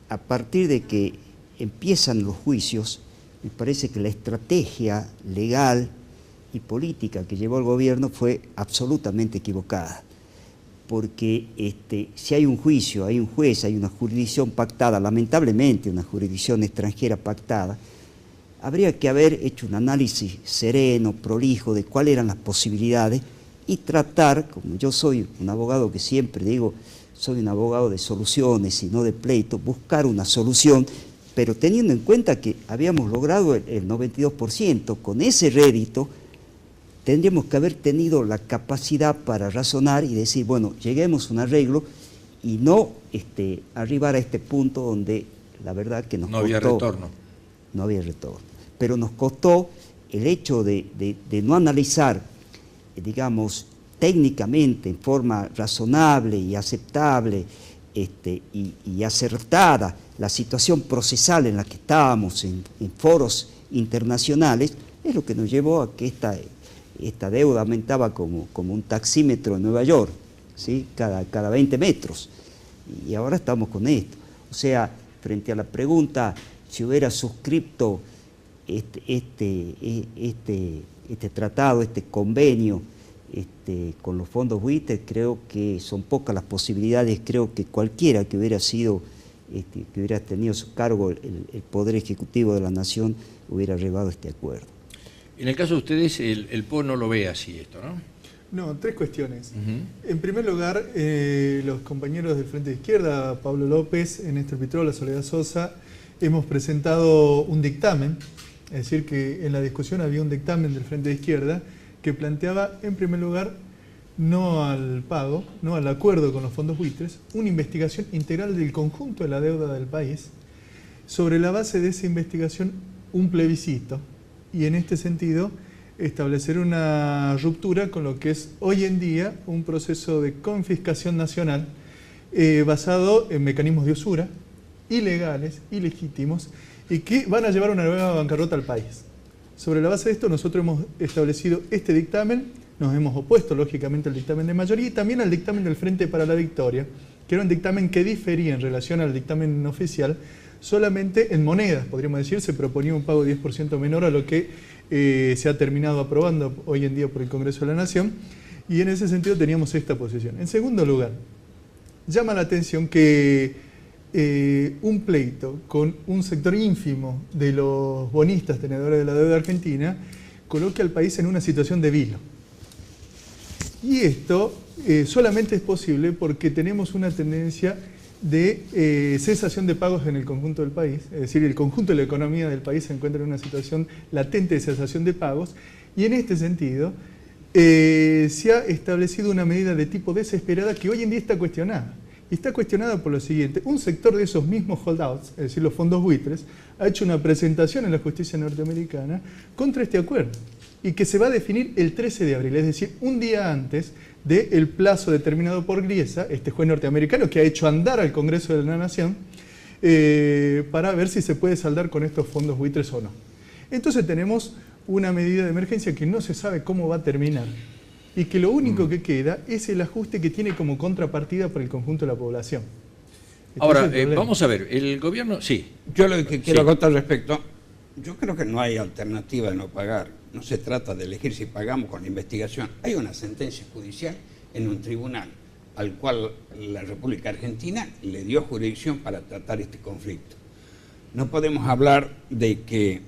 a partir de que empiezan los juicios, me parece que la estrategia legal y política que llevó el gobierno fue absolutamente equivocada. porque si hay un juicio, hay un juez, hay una jurisdicción pactada, lamentablemente una jurisdicción extranjera pactada, habría que haber hecho un análisis sereno, prolijo, de cuáles eran las posibilidades y tratar, como yo soy un abogado que siempre digo, soy un abogado de soluciones y no de pleitos, buscar una solución, pero teniendo en cuenta que habíamos logrado el 92%, con ese rédito, tendríamos que haber tenido la capacidad para razonar y decir, bueno, lleguemos a un arreglo y no arribar a este punto donde la verdad que nos costó. No había retorno. No había retorno. Pero nos costó el hecho de no analizar, digamos, técnicamente, en forma razonable y aceptable y acertada, la situación procesal en la que estábamos en foros internacionales, es lo que nos llevó a que esta deuda aumentaba como un taxímetro en Nueva York, ¿sí? cada 20 metros. Y ahora estamos con esto. O sea, frente a la pregunta, si hubiera suscrito este tratado, este convenio con los fondos buitres, creo que son pocas las posibilidades. Creo que cualquiera que hubiera sido, que hubiera tenido a su cargo el Poder Ejecutivo de la Nación, hubiera arribado a este acuerdo. En el caso de ustedes, el PO no lo ve así esto, ¿no? No, tres cuestiones. En primer lugar, los compañeros del Frente de Izquierda, Pablo López, Néstor Pitrola, Soledad Sosa, hemos presentado un dictamen, es decir, que en la discusión había un dictamen del Frente de Izquierda que planteaba, en primer lugar, no al pago, no al acuerdo con los fondos buitres, una investigación integral del conjunto de la deuda del país, sobre la base de esa investigación un plebiscito, y en este sentido establecer una ruptura con lo que es hoy en día un proceso de confiscación nacional basado en mecanismos de usura, ilegales, ilegítimos, y que van a llevar una nueva bancarrota al país. Sobre la base de esto nosotros hemos establecido este dictamen, nos hemos opuesto lógicamente al dictamen de mayoría y también al dictamen del Frente para la Victoria, que era un dictamen que difería en relación al dictamen oficial solamente en monedas, podríamos decir. Se proponía un pago 10% menor a lo que se ha terminado aprobando hoy en día por el Congreso de la Nación, y en ese sentido teníamos esta posición. En segundo lugar, llama la atención que un pleito con un sector ínfimo de los bonistas tenedores de la deuda argentina coloque al país en una situación de vilo. Y esto solamente es posible porque tenemos una tendencia de cesación de pagos en el conjunto del país, es decir, el conjunto de la economía del país se encuentra en una situación latente de cesación de pagos, y en este sentido se ha establecido una medida de tipo desesperada que hoy en día está cuestionada. Y está cuestionada por lo siguiente: un sector de esos mismos holdouts, es decir, los fondos buitres, ha hecho una presentación en la justicia norteamericana contra este acuerdo, y que se va a definir el 13 de abril, es decir, un día antes del plazo determinado por Griesa, este juez norteamericano que ha hecho andar al Congreso de la Nación, para ver si se puede saldar con estos fondos buitres o no. Entonces tenemos una medida de emergencia que no se sabe cómo va a terminar, y que lo único que queda es el ajuste que tiene como contrapartida por el conjunto de la población. Ahora, vamos a ver, el gobierno, sí. Yo lo que quiero acotar al respecto, yo creo que no hay alternativa de no pagar. No se trata de elegir si pagamos con la investigación. Hay una sentencia judicial en un tribunal al cual la República Argentina le dio jurisdicción para tratar este conflicto. No podemos hablar de que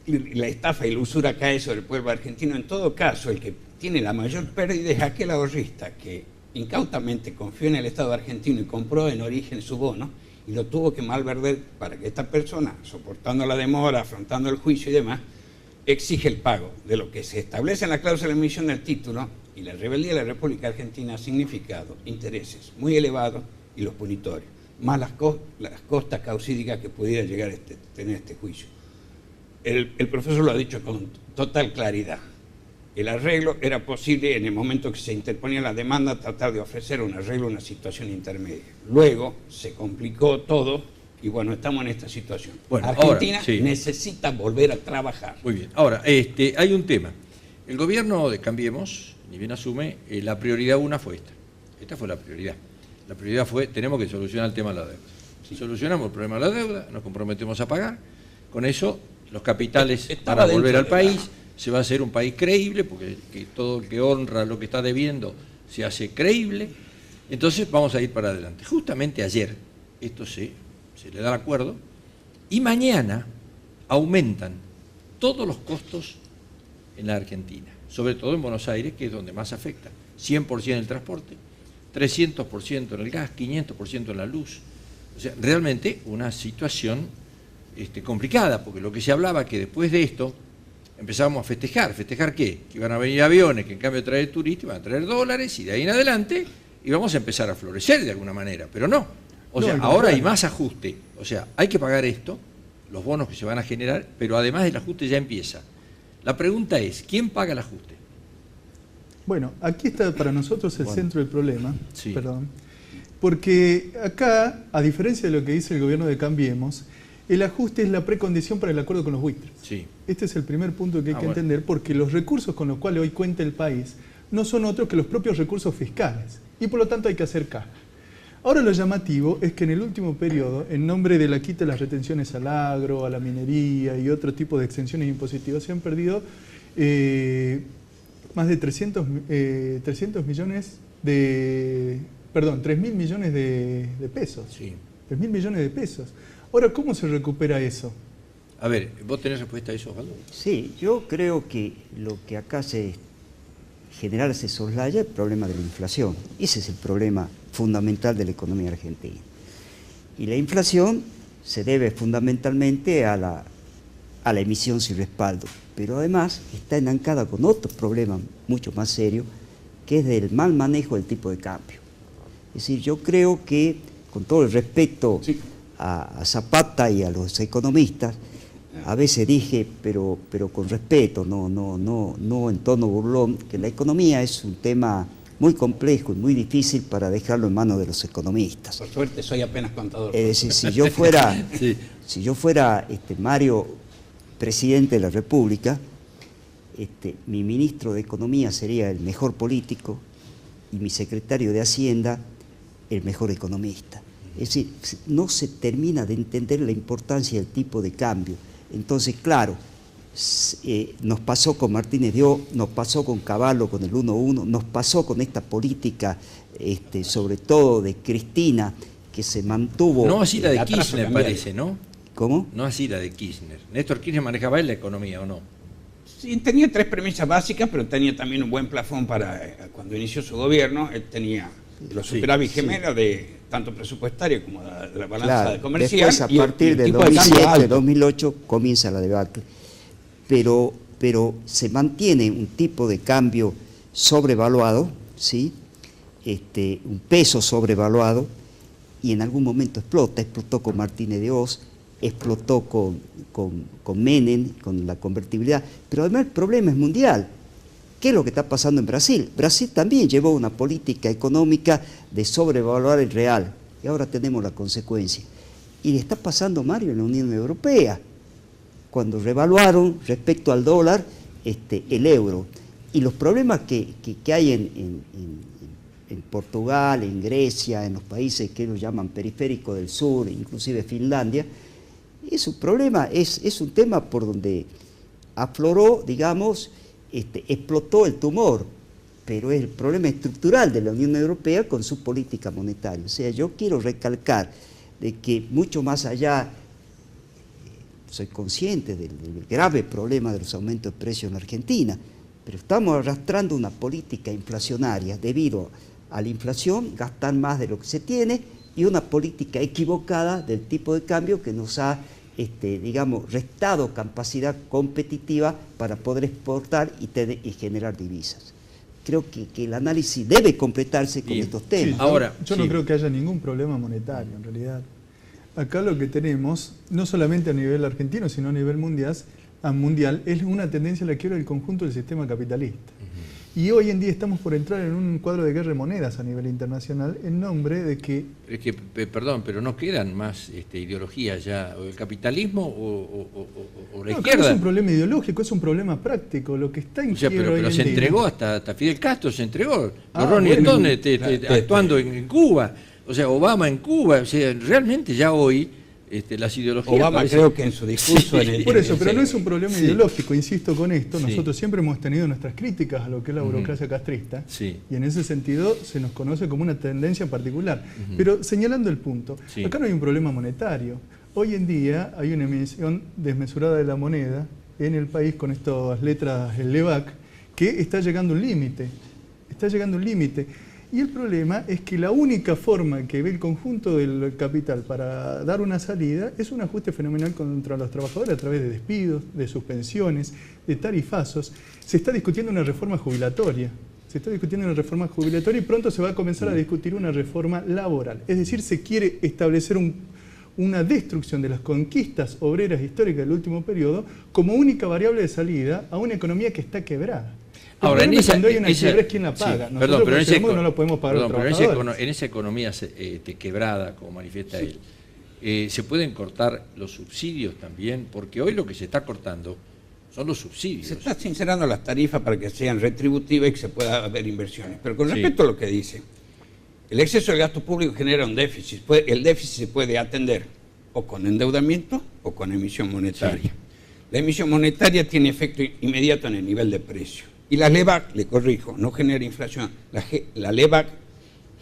la estafa y la usura cae sobre el pueblo argentino. En todo caso, el que tiene la mayor pérdida es aquel ahorrista que incautamente confió en el Estado argentino y compró en origen su bono y lo tuvo que malverdar para que esta persona, soportando la demora, afrontando el juicio y demás, exige el pago de lo que se establece en la cláusula de emisión del título. Y la rebeldía de la República Argentina ha significado intereses muy elevados y los punitorios, más las costas causídicas que pudiera llegar a tener este juicio. El profesor lo ha dicho con total claridad. El arreglo era posible en el momento que se interponía la demanda, tratar de ofrecer un arreglo a una situación intermedia. Luego se complicó todo y bueno, estamos en esta situación. Bueno, Argentina ahora, necesita volver a trabajar. Muy bien. Ahora, hay un tema. El gobierno de Cambiemos, ni bien asume, la prioridad una fue esta. Esta fue la prioridad. La prioridad fue, tenemos que solucionar el tema de la deuda. Si solucionamos el problema de la deuda, nos comprometemos a pagar. Con eso, los capitales van a volver al país. Se va a hacer un país creíble, porque todo el que honra lo que está debiendo se hace creíble, entonces vamos a ir para adelante. Justamente ayer, esto se le da el acuerdo, y mañana aumentan todos los costos en la Argentina, sobre todo en Buenos Aires, que es donde más afecta. 100% en el transporte, 300% en el gas, 500% en la luz. O sea, realmente una situación complicada, porque lo que se hablaba que después de esto empezábamos a festejar. ¿Festejar qué? Que iban a venir aviones, que en cambio de traer turistas iban a traer dólares, y de ahí en adelante íbamos a empezar a florecer de alguna manera, pero no. O sea, ahora hay más ajuste. O sea, hay que pagar esto, los bonos que se van a generar, pero además del ajuste ya empieza. La pregunta es, ¿quién paga el ajuste? Bueno, aquí está para nosotros el centro del problema. Sí. Perdón. Porque acá, a diferencia de lo que dice el gobierno de Cambiemos, el ajuste es la precondición para el acuerdo con los buitres. Sí. Este es el primer punto que hay que entender, porque los recursos con los cuales hoy cuenta el país no son otros que los propios recursos fiscales, y por lo tanto hay que hacer caja. Ahora lo llamativo es que en el último periodo, en nombre de la quita de las retenciones al agro, a la minería y otro tipo de exenciones impositivas, se han perdido más de 300 millones de... Perdón, 3.000 millones de pesos. Sí. 3.000 millones de pesos. Ahora, ¿cómo se recupera eso? A ver, ¿vos tenés respuesta a eso, Osvaldo? Sí, yo creo que lo que acá se soslaya es el problema de la inflación. Ese es el problema fundamental de la economía argentina. Y la inflación se debe fundamentalmente a la emisión sin respaldo, pero además está enancada con otro problema mucho más serio, que es del mal manejo del tipo de cambio. Es decir, yo creo que, con todo el respeto a Zapata y a los economistas, a veces dije, pero con respeto, no en tono burlón, que la economía es un tema muy complejo y muy difícil para dejarlo en manos de los economistas. Por suerte soy apenas contador. Es decir, si yo fuera Mario, presidente de la República, mi ministro de Economía sería el mejor político y mi secretario de Hacienda el mejor economista. Es decir, no se termina de entender la importancia del tipo de cambio. Entonces, claro, nos pasó con Martínez de O, nos pasó con Cavallo, con el 1-1, nos pasó con esta política, sobre todo de Cristina, que se mantuvo... No así la de Kirchner, parece, ¿no? ¿Cómo? No así la de Kirchner. Néstor Kirchner manejaba él la economía, ¿o no? Sí, tenía 3 premisas básicas, pero tenía también un buen plafón para cuando inició su gobierno. Él tenía los superávit gemelos de tanto presupuestario como de la balanza comercial. Después, a partir de 2007, 2008, comienza la debacle. Pero se mantiene un tipo de cambio sobrevaluado, ¿sí? Un peso sobrevaluado, y en algún momento explotó con Martínez de Oz, explotó con Menem, con la convertibilidad, pero además el problema es mundial. ¿Qué es lo que está pasando en Brasil? Brasil también llevó una política económica de sobrevaluar el real, y ahora tenemos la consecuencia. Y le está pasando, Mario, en la Unión Europea, cuando revaluaron respecto al dólar el euro. Y los problemas que hay en Portugal, en Grecia, en los países que ellos llaman periféricos del sur, inclusive Finlandia, es un problema, es un tema por donde afloró, digamos, explotó el tumor, pero es el problema estructural de la Unión Europea con su política monetaria. O sea, yo quiero recalcar de que mucho más allá, soy consciente del grave problema de los aumentos de precios en Argentina, pero estamos arrastrando una política inflacionaria debido a la inflación, gastar más de lo que se tiene, y una política equivocada del tipo de cambio que nos ha, digamos, restado capacidad competitiva para poder exportar y generar divisas. Creo que el análisis debe completarse con estos temas. Sí, ahora, yo no creo que haya ningún problema monetario, en realidad. Acá lo que tenemos, no solamente a nivel argentino, sino a nivel mundial, es una tendencia a la quiebra del conjunto del sistema capitalista. Y hoy en día estamos por entrar en un cuadro de guerra de monedas a nivel internacional en nombre de que... Es que, perdón, pero no quedan más ideologías ya, o el capitalismo o la izquierda. No es un problema ideológico, es un problema práctico. Lo que está en pero se entregó hasta Fidel Castro, se entregó. Los Ronnie Stone actuando en Cuba, o sea, Obama en Cuba. O sea, realmente ya hoy las ideologías. Obama creo que en su discurso... Sí, por eso, pero no es un problema Sí. ideológico, insisto con esto. Sí. Nosotros siempre hemos tenido nuestras críticas a lo que es la burocracia castrista, Sí. y en ese sentido se nos conoce como una tendencia particular. Pero señalando el punto, Sí. acá no hay un problema monetario. Hoy en día hay una emisión desmesurada de la moneda en el país con estas letras, el LEVAC, que está llegando a un límite. Está llegando a un límite. Y el problema es que la única forma que ve el conjunto del capital para dar una salida es un ajuste fenomenal contra los trabajadores a través de despidos, de suspensiones, de tarifazos. Se está discutiendo una reforma jubilatoria. Se está discutiendo una reforma jubilatoria y pronto se va a comenzar a discutir una reforma laboral. Es decir, se quiere establecer una destrucción de las conquistas obreras históricas del último periodo como única variable de salida a una economía que está quebrada. Ahora, cuando hay una quiebra es quien la paga. Sí, Nosotros perdón, pero consideramos que no lo podemos pagar los trabajadores. en esa economía quebrada, como manifiesta él, ¿se pueden cortar los subsidios también? Porque hoy lo que se está cortando son los subsidios. Se está sincerando las tarifas para que sean retributivas y que se pueda haber inversiones. Pero con respecto a lo que dice, el exceso del gasto público genera un déficit. El déficit se puede atender o con endeudamiento o con emisión monetaria. Sí. La emisión monetaria tiene efecto inmediato en el nivel de precio. Y la LEVAC, le corrijo, no genera inflación. La LEVAC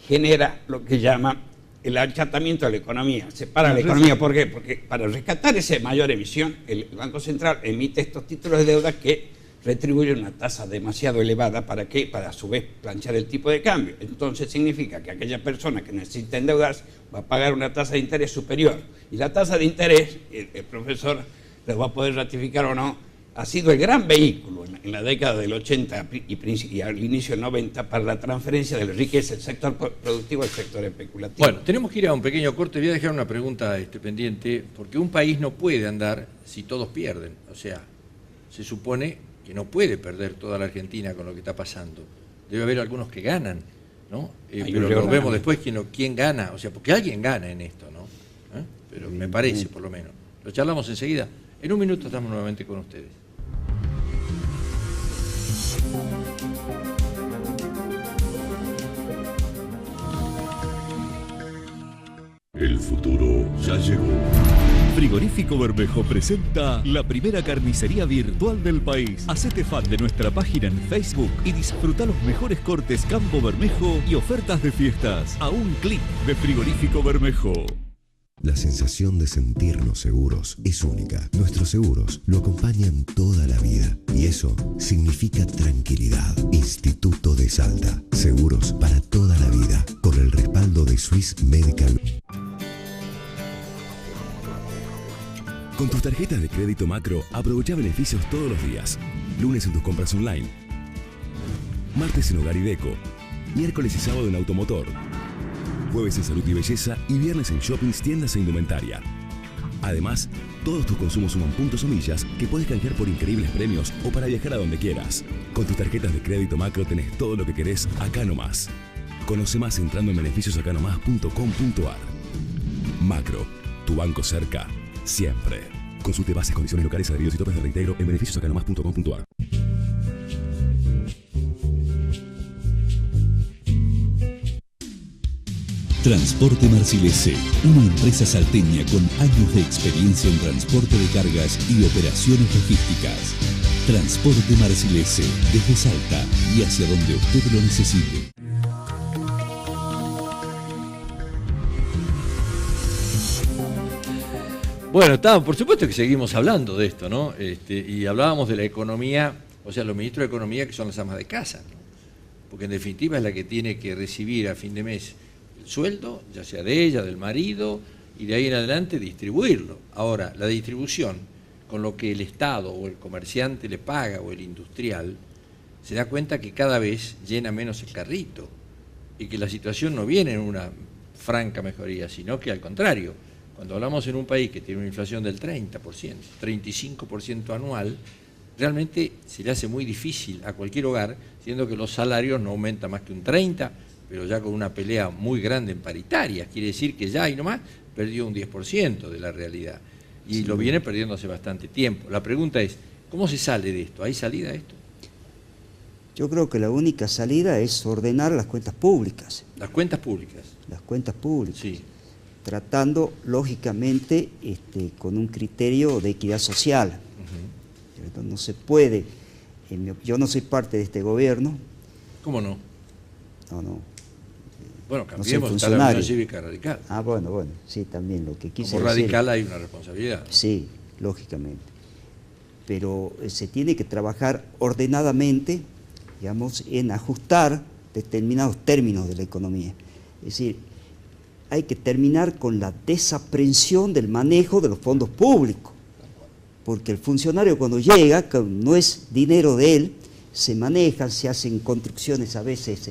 genera lo que llama el achatamiento de la economía. Separa la economía. ¿Por qué? Porque para rescatar esa mayor emisión, el Banco Central emite estos títulos de deuda que retribuyen una tasa demasiado elevada. ¿Para qué? Para a su vez planchar el tipo de cambio. Entonces significa que aquella persona que necesita endeudarse va a pagar una tasa de interés superior. Y la tasa de interés, el profesor lo va a poder ratificar o no, ha sido el gran vehículo en la década del 80 y al inicio del 90 para la transferencia de la riqueza del sector productivo al sector especulativo. Bueno, tenemos que ir a un pequeño corte. Voy a dejar una pregunta pendiente, porque un país no puede andar si todos pierden. O sea, se supone que no puede perder toda la Argentina con lo que está pasando. Debe haber algunos que ganan, ¿no? Pero lo vemos después quién gana. O sea, porque alguien gana en esto, ¿no? Pero me parece, por lo menos. Lo charlamos enseguida. En un minuto estamos nuevamente con ustedes. El futuro ya llegó. Frigorífico Bermejo presenta la primera carnicería virtual del país. Hacete fan de nuestra página en Facebook y disfruta los mejores cortes Campo Bermejo y ofertas de fiestas a un clic de Frigorífico Bermejo. La sensación de sentirnos seguros es única. Nuestros seguros lo acompañan toda la vida y eso significa tranquilidad. Instituto de Salta. Seguros para toda la vida. Con el respaldo de Swiss Medical. Con tus tarjetas de crédito Macro, aprovecha beneficios todos los días. Lunes en tus compras online. Martes en Hogar y Deco. Miércoles y sábado en Automotor. Jueves en Salud y Belleza y viernes en shoppings, tiendas e indumentaria. Además, todos tus consumos suman puntos o millas que puedes canjear por increíbles premios o para viajar a donde quieras. Con tus tarjetas de crédito Macro tenés todo lo que querés acá nomás. Conoce más entrando en beneficiosacanomas.com.ar. Macro, tu banco cerca, siempre. Consulte bases, condiciones locales, adheridos y topes de reintegro en beneficiosacanomas.com.ar. Transporte Marcilese, una empresa salteña con años de experiencia en transporte de cargas y operaciones logísticas. Transporte Marcilese, desde Salta y hacia donde usted lo necesite. Bueno, por supuesto que seguimos hablando de esto, ¿no? Y hablábamos de la economía, o sea, los ministros de Economía que son las amas de casa, ¿no? Porque en definitiva es la que tiene que recibir a fin de mes sueldo, ya sea de ella, del marido, y de ahí en adelante distribuirlo. Ahora, la distribución, con lo que el Estado o el comerciante le paga o el industrial, se da cuenta que cada vez llena menos el carrito y que la situación no viene en una franca mejoría, sino que al contrario, cuando hablamos en un país que tiene una inflación del 30%, 35% anual, realmente se le hace muy difícil a cualquier hogar, siendo que los salarios no aumentan más que un 30%, pero ya con una pelea muy grande en paritarias. Quiere decir que ya y nomás perdió un 10% de la realidad. Y sí, lo viene perdiendo hace bastante tiempo. La pregunta es, ¿cómo se sale de esto? ¿Hay salida de esto? Yo creo que la única salida es ordenar las cuentas públicas. Las cuentas públicas. Las cuentas públicas. Sí. tratando lógicamente con un criterio de equidad social. No se puede, yo no soy parte de este gobierno. ¿Cómo no? No. Bueno, no cambiemos, está la Unión Cívica Radical. Ah, bueno, sí, también lo que quise Como decir. radical hay una responsabilidad. Sí, lógicamente. Pero se tiene que trabajar ordenadamente, digamos, en ajustar determinados términos de la economía. Es decir, hay que terminar con la desaprensión del manejo de los fondos públicos, porque el funcionario cuando llega, no es dinero de él, se manejan, se hacen construcciones a veces,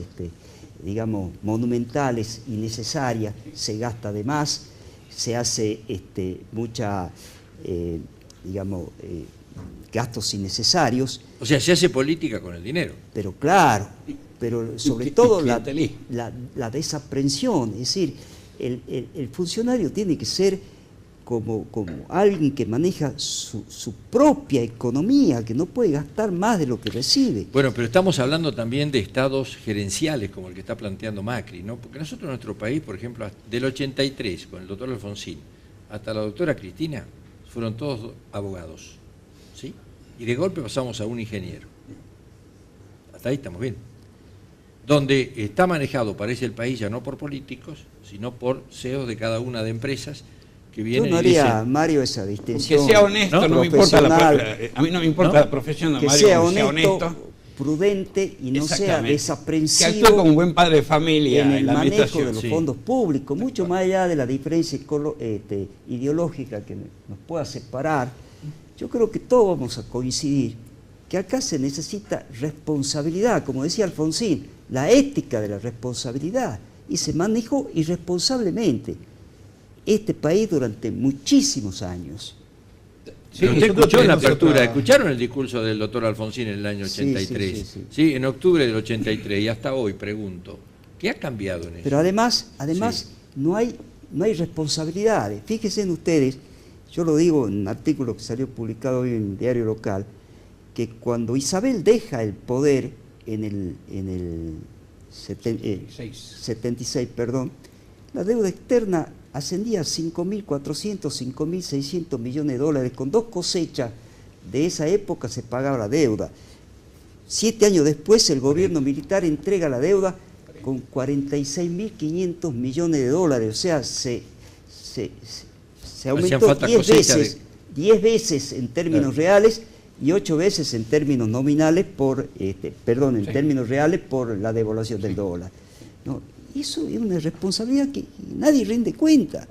digamos, monumentales, innecesarias, se gasta de más, se hace mucha, digamos, gastos innecesarios. O sea, se hace política con el dinero. Pero claro, pero sobre todo la desaprensión, es decir, el funcionario tiene que ser como alguien que maneja su propia economía, que no puede gastar más de lo que recibe. Bueno, pero estamos hablando también de estados gerenciales, como el que está planteando Macri, ¿no? Porque nosotros en nuestro país, por ejemplo, del 83, con el doctor Alfonsín, hasta la doctora Cristina, fueron todos abogados, ¿sí? Y de golpe pasamos a un ingeniero. Hasta ahí estamos bien. Donde está manejado, parece el país, ya no por políticos, sino por CEOs de cada una de empresas que vienen. Yo no haría, Mario, esa distinción. Que sea honesto, no me importa a mí no me importa la profesión de Mario, que sea honesto, prudente y no sea desaprensivo. Que actúe como un buen padre de familia en el manejo de los fondos públicos, mucho más allá de la diferencia ideológica que nos pueda separar. Yo creo que todos vamos a coincidir que acá se necesita responsabilidad, como decía Alfonsín, la ética de la responsabilidad, y se manejó irresponsablemente este país durante muchísimos años. Sí, usted escuchó en la apertura, ¿escucharon el discurso del doctor Alfonsín en el año 83? Sí, en octubre del 83, y hasta hoy pregunto, ¿qué ha cambiado en eso? Pero además no hay responsabilidades. Fíjense en ustedes, yo lo digo en un artículo que salió publicado hoy en el diario local, que cuando Isabel deja el poder en el 76, la deuda externa ascendía a 5.400, 5.600 millones de dólares. Con 2 cosechas de esa época se pagaba la deuda. 7 años después el gobierno militar entrega la deuda con 46.500 millones de dólares. O sea, se aumentó 10 veces en términos reales y 8 veces en términos nominales términos reales por la devaluación del dólar. ¿No? Eso es una responsabilidad que nadie rinde cuenta.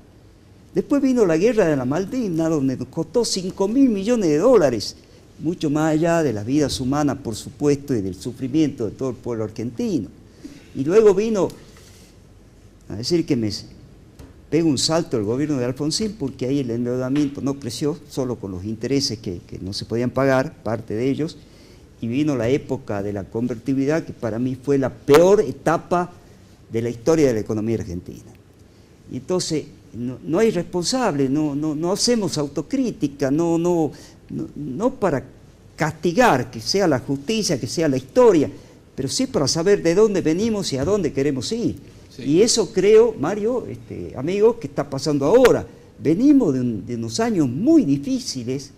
Después vino la guerra de la Malvinas, donde nos costó 5.000 millones de dólares, mucho más allá de las vidas humanas, por supuesto, y del sufrimiento de todo el pueblo argentino. Y luego vino a decir que me pega un salto el gobierno de Alfonsín, porque ahí el endeudamiento no creció, solo con los intereses que no se podían pagar, parte de ellos, y vino la época de la convertibilidad, que para mí fue la peor etapa de la historia de la economía argentina. Y entonces, no hay responsable, no hacemos autocrítica, no para castigar, que sea la justicia, que sea la historia, pero sí para saber de dónde venimos y a dónde queremos ir. Sí. Y eso creo, Mario, amigos, que está pasando ahora. Venimos de unos años muy difíciles,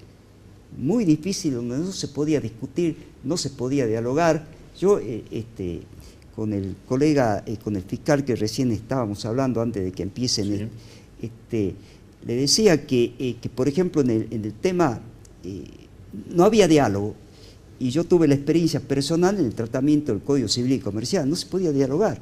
donde no se podía discutir, no se podía dialogar. Yo, con el colega, con el fiscal que recién estábamos hablando antes de que empiecen, le decía que por ejemplo, en el tema no había diálogo, y yo tuve la experiencia personal en el tratamiento del Código Civil y Comercial, no se podía dialogar.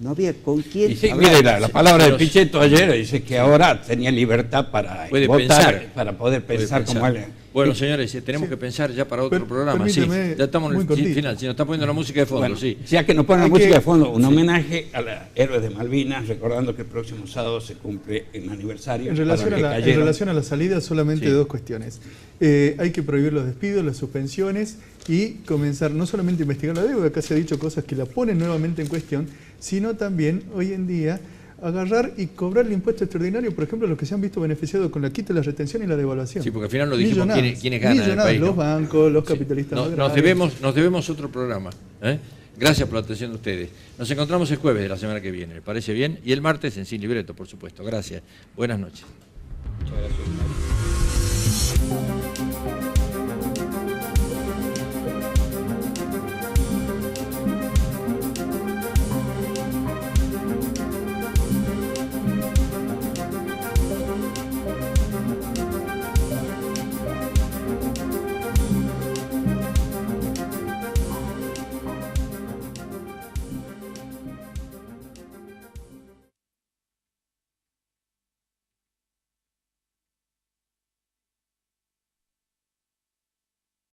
No había con quién hablar. Mire, la palabra de Pichetto ayer dice que ahora tenía libertad para votar, para poder pensar como él. Bueno, señores, tenemos que pensar ya para otro programa. Sí, ya estamos en el final, si nos está poniendo la música de fondo. Bueno, ya que nos ponen la música de fondo, un homenaje a los héroes de Malvinas, recordando que el próximo sábado se cumple el aniversario. En relación a la salida, solamente 2 cuestiones. Hay que prohibir los despidos, las suspensiones y comenzar no solamente a investigar la deuda, acá se ha dicho cosas que la ponen nuevamente en cuestión, sino también hoy en día agarrar y cobrar el impuesto extraordinario, por ejemplo, a los que se han visto beneficiados con la quita, la retención y la devaluación. Sí, porque al final lo dijimos quiénes ganan en el país, los bancos, los capitalistas. Nos debemos otro programa. Gracias por la atención de ustedes. Nos encontramos el jueves de la semana que viene, ¿les parece bien? Y el martes en Sin Libreto, por supuesto. Gracias. Buenas noches. Muchas gracias.